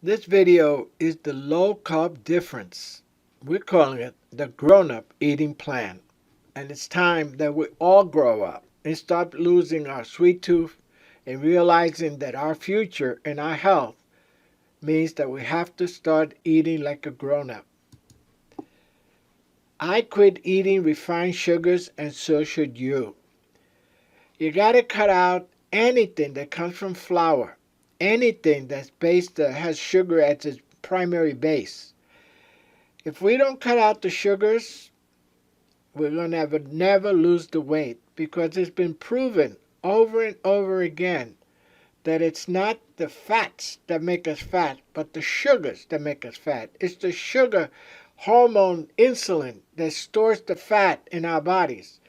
This video is the low carb difference. We're calling it the grown up eating plan. And it's time that we all grow up and stop losing our sweet tooth and realizing that our future and our health means that we have to start eating like a grown up. I quit eating refined sugars and so should you. You gotta cut out anything that comes from flour, anything that has sugar as its primary base. If we don't cut out the sugars, we're going to never lose the weight because it's been proven over and over again that it's not the fats that make us fat, but the sugars that make us fat. It's the sugar hormone insulin that stores the fat in our bodies.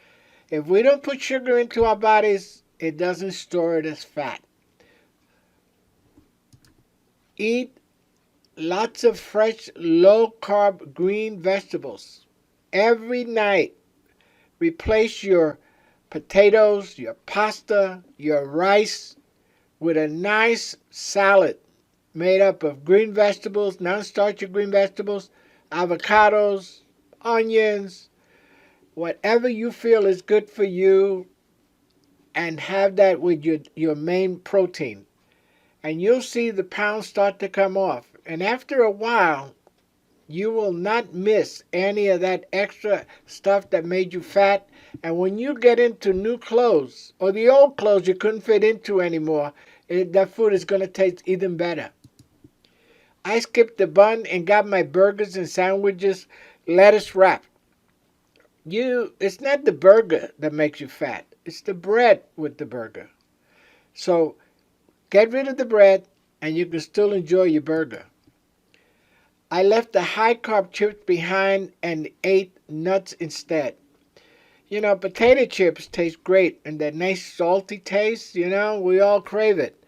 If we don't put sugar into our bodies, it doesn't store it as fat. Eat lots of fresh, low-carb green vegetables. Every night, replace your potatoes, your pasta, your rice with a nice salad made up of green vegetables, non-starchy green vegetables, avocados, onions, whatever you feel is good for you, and have that with your main protein. And you'll see the pounds start to come off. And after a while, you will not miss any of that extra stuff that made you fat. And when you get into new clothes, or the old clothes you couldn't fit into anymore, that food is going to taste even better. I skipped the bun and got my burgers and sandwiches lettuce wrapped. It's not the burger that makes you fat. It's the bread with the burger. So get rid of the bread and you can still enjoy your burger. I left the high carb chips behind and ate nuts instead. Potato chips taste great and that nice salty taste, we all crave it.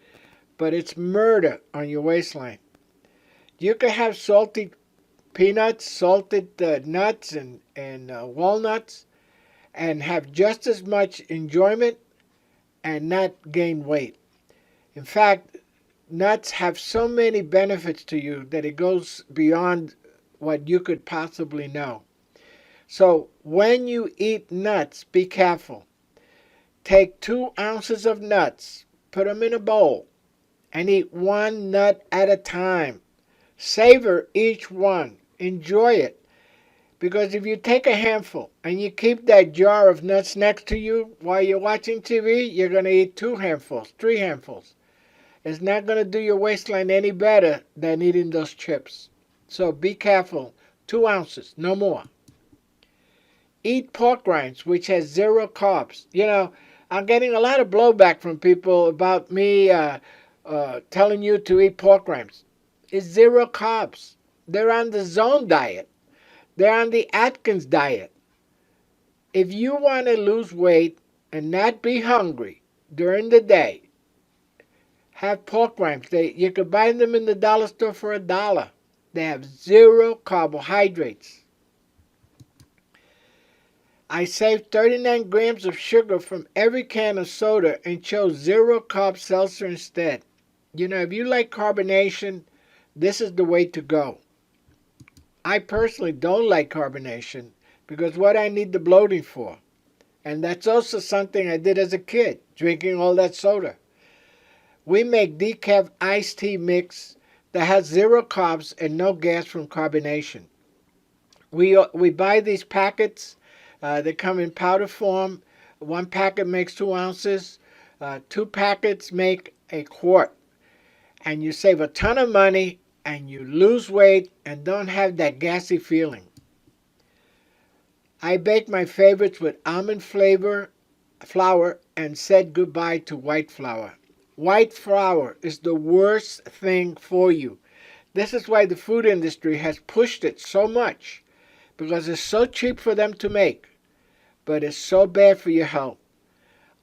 But it's murder on your waistline. You can have salty peanuts, salted nuts, and walnuts, and have just as much enjoyment and not gain weight. In fact, nuts have so many benefits to you that it goes beyond what you could possibly know. So when you eat nuts, be careful. Take 2 ounces of nuts, put them in a bowl, and eat one nut at a time. Savor each one. Enjoy it. Because if you take a handful and you keep that jar of nuts next to you while you're watching TV, you're going to eat 2 handfuls, 3 handfuls. It's not going to do your waistline any better than eating those chips. So be careful. 2 ounces, no more. Eat pork rinds, which has 0 carbs. I'm getting a lot of blowback from people about me telling you to eat pork rinds. It's 0 carbs. They're on the Zone diet. They're on the Atkins diet. If you want to lose weight and not be hungry during the day, have pork rinds. You can buy them in the dollar store for $1. They have 0 carbohydrates. I saved 39 grams of sugar from every can of soda and chose 0 carb seltzer instead. If you like carbonation, this is the way to go. I personally don't like carbonation because what I need the bloating for. And that's also something I did as a kid, drinking all that soda. We make decaf iced tea mix that has 0 carbs and no gas from carbonation. We buy these packets. They come in powder form. 1 packet makes 2 ounces. 2 packets make a quart. And you save a ton of money and you lose weight and don't have that gassy feeling. I bake my favorites with almond flour and said goodbye to white flour. White flour is the worst thing for you. This is why the food industry has pushed it so much, because it's so cheap for them to make, but it's so bad for your health.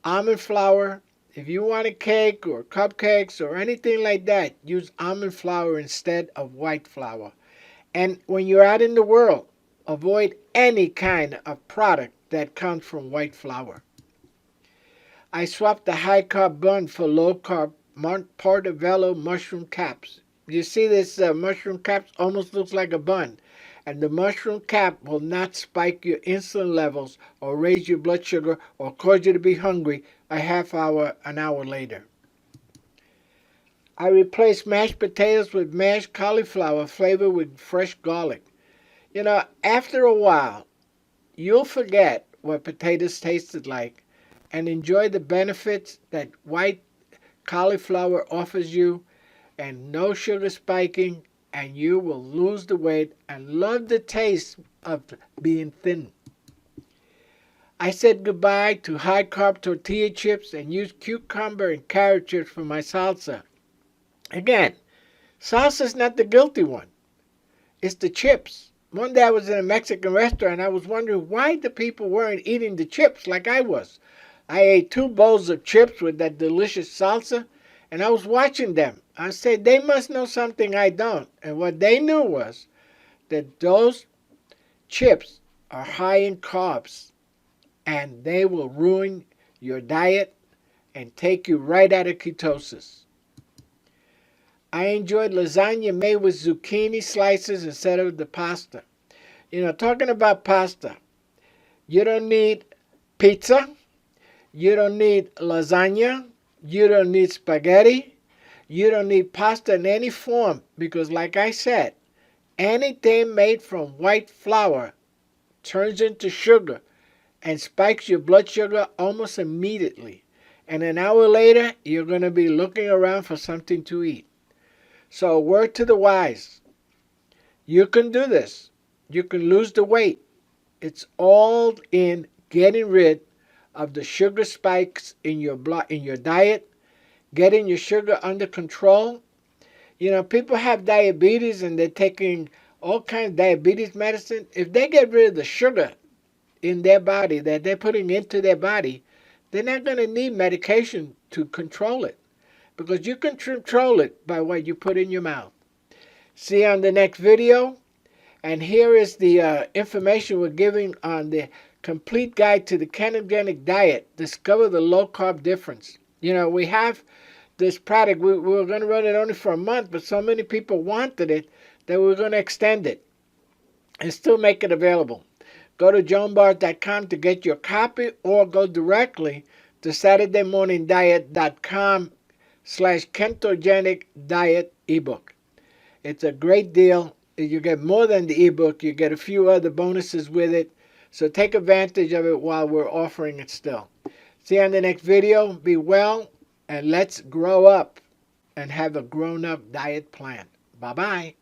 Almond flour, if you want a cake or cupcakes or anything like that, use almond flour instead of white flour. And when you're out in the world, avoid any kind of product that comes from white flour. I swapped the high-carb bun for low-carb portobello mushroom caps. You see this mushroom cap almost looks like a bun. And the mushroom cap will not spike your insulin levels or raise your blood sugar or cause you to be hungry a half hour, an hour later. I replaced mashed potatoes with mashed cauliflower flavored with fresh garlic. You know, after a while, you'll forget what potatoes tasted like and enjoy the benefits that white cauliflower offers you, and no sugar spiking, and you will lose the weight and love the taste of being thin. I said goodbye to high carb tortilla chips and used cucumber and carrot chips for my salsa. Again, salsa's not the guilty one, it's the chips. One day I was in a Mexican restaurant and I was wondering why the people weren't eating the chips like I was. I ate 2 bowls of chips with that delicious salsa, and I was watching them. I said, they must know something I don't. And what they knew was that those chips are high in carbs, and they will ruin your diet and take you right out of ketosis. I enjoyed lasagna made with zucchini slices instead of the pasta. You know, talking about pasta, you don't need pizza, you don't need lasagna, you don't need spaghetti, you don't need pasta in any form because, like I said, anything made from white flour turns into sugar and spikes your blood sugar almost immediately. And an hour later, you're going to be looking around for something to eat. So, word to the wise, you can do this. You can lose the weight. It's all in getting rid of the sugar spikes in your blood, in your diet, getting your sugar under control. You know, people have diabetes and they're taking all kinds of diabetes medicine. If they get rid of the sugar in their body that they're putting into their body, they're not going to need medication to control it because you can control it by what you put in your mouth. See you on the next video. And here is the information we're giving on the complete guide to the ketogenic diet. Discover the low carb difference. You know, we have this product. We were going to run it only for a month, but so many people wanted it that we're going to extend it and still make it available. Go to joanbars.com to get your copy or go directly to SaturdayMorningDiet.com/ketogenic diet ebook. It's a great deal. You get more than the ebook. You get a few other bonuses with it. So take advantage of it while we're offering it still. See you on the next video. Be well, and let's grow up and have a grown-up diet plan. Bye-bye.